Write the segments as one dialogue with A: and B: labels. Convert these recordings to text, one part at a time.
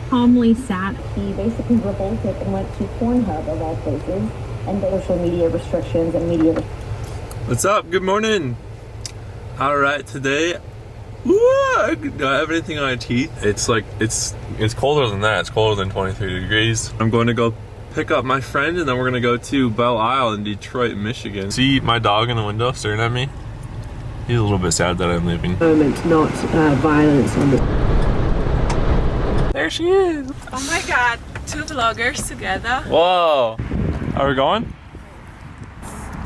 A: calmly sat. He basically revolted and went to Pornhub of all places and the social media restrictions and media.
B: What's up? Good morning. All right, today, I have anything on my teeth. It's like it's colder than that. It's colder than 23 degrees. I'm going to go pick up my friend, and then we're gonna go to Belle Isle in Detroit, Michigan. See my dog in the window staring at me? He's a little bit sad that I'm leaving.
C: Moment, not violence on the...
B: There she is.
D: Oh my god, two vloggers together.
B: Whoa. Are we going?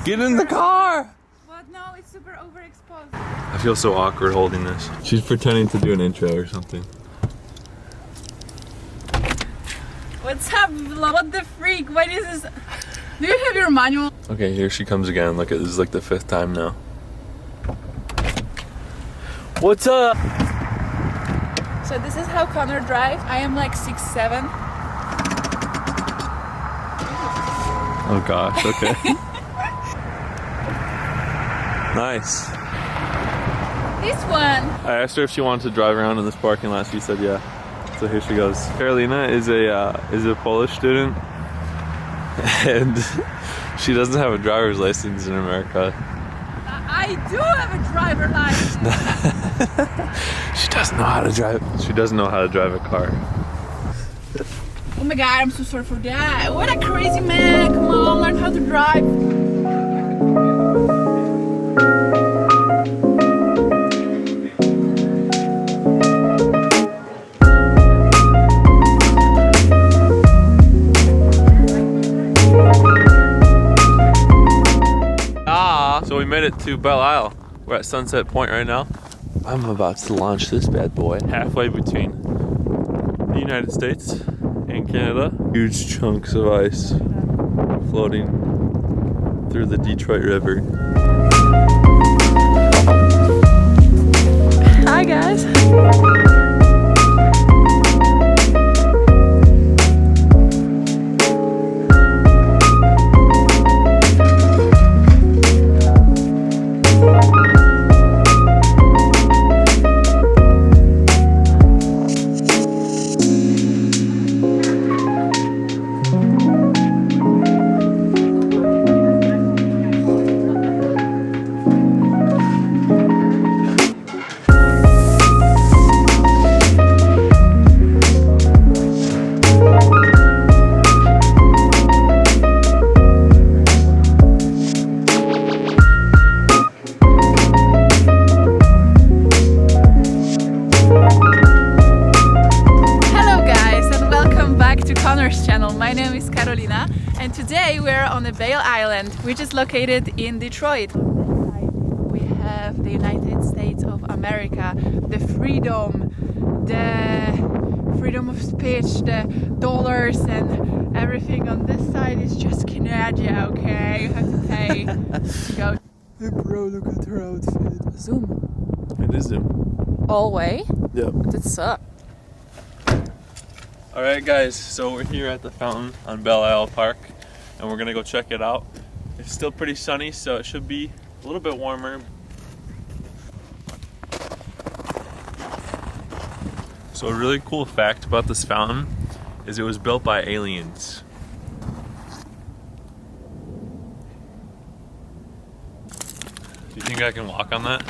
B: Get in the car.
D: But no, it's super overexposed.
B: I feel so awkward holding this. She's pretending to do an intro or something.
D: What's up, vlog? What the freak? What is this? Do you have your manual?
B: Okay, here she comes again. Look, this is like the 5th time now. What's up?
D: So this is how Connor drives. I am like 6'7".
B: Oh gosh, okay. Nice.
D: This one.
B: I asked her if she wanted to drive around in this parking lot. She said yeah. So here she goes. Karolina is a Polish student, and she doesn't have a driver's license in America.
D: I do have a driver license.
B: She doesn't know how to drive. She doesn't know how to drive a car.
D: Oh my god, I'm so sorry for that. What a crazy man. Come on, learn how to drive.
B: So we made it to Belle Isle. We're at Sunset Point right now. I'm about to launch this bad boy halfway between the United States and Canada. Huge chunks of ice floating through the Detroit River.
D: Hi guys. My name is Karolina, and today we're on the Belle Island, which is located in Detroit. We have the United States of America, the freedom of speech, the dollars and everything. On this side is just Canada, okay? You have to pay to go.
B: Hey bro, look at her outfit.
D: Zoom.
B: It is Zoom.
D: All way?
B: Yeah.
D: That's up.
B: Alright guys, so we're here at the fountain on Belle Isle Park, and we're gonna go check it out. It's still pretty sunny, so it should be a little bit warmer. So a really cool fact about this fountain is it was built by aliens. Do you think I can walk on that?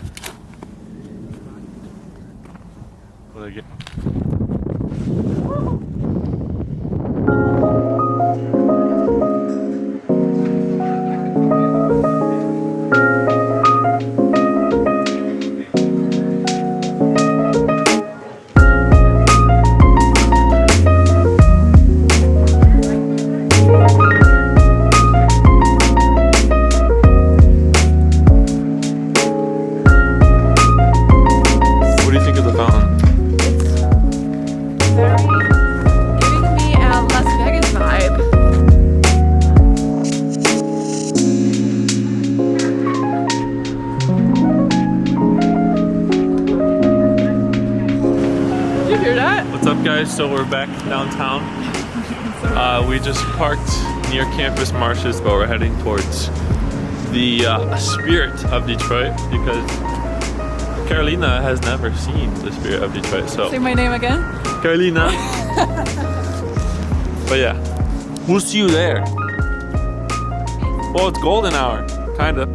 B: Will I get... Guys, so we're back downtown. We just parked near Campus Marshes, but we're heading towards the spirit of Detroit because Karolina has never seen the Spirit of Detroit, so.
D: Say my name again.
B: Karolina. But yeah, we'll see you there. Well, it's golden hour, kind of.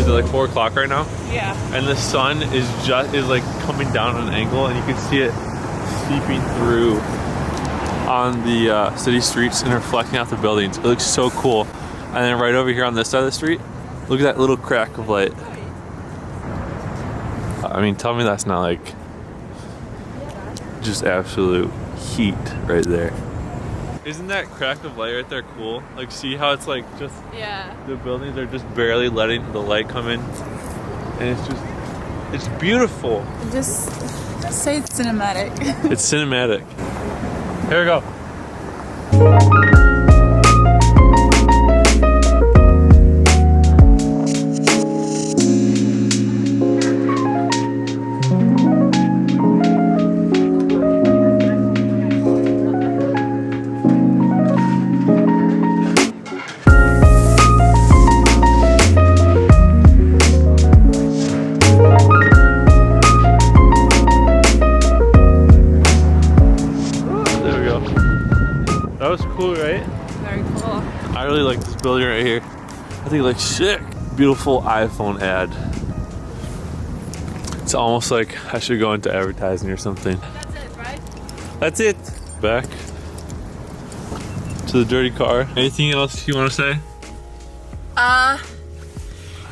B: Like 4 o'clock right now.
D: Yeah.
B: And the sun is like coming down on an angle, and you can see it seeping through on the city streets and reflecting off the buildings. It looks so cool. And then right over here on this side of the street, look at that little crack of light. I mean, tell me that's not like just absolute heat right there. Isn't that crack of light right there cool? Like, see how it's like just,
D: Yeah.
B: the buildings are just barely letting the light come in, and it's beautiful.
D: Just say it's cinematic.
B: It's cinematic. Here we go. That was cool, right?
D: Very cool.
B: I really like this building right here. I think it looks sick. Beautiful iPhone ad. It's almost like I should go into advertising or something.
D: That's it, right?
B: That's it. Back to the dirty car. Anything else you want to say?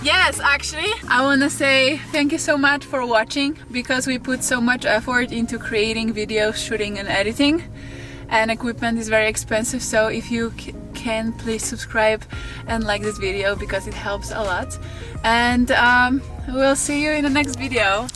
D: Yes, actually, I want to say thank you so much for watching, because we put so much effort into creating videos, shooting and editing, and equipment is very expensive, so if you can, please subscribe and like this video because it helps a lot, and we'll see you in the next video.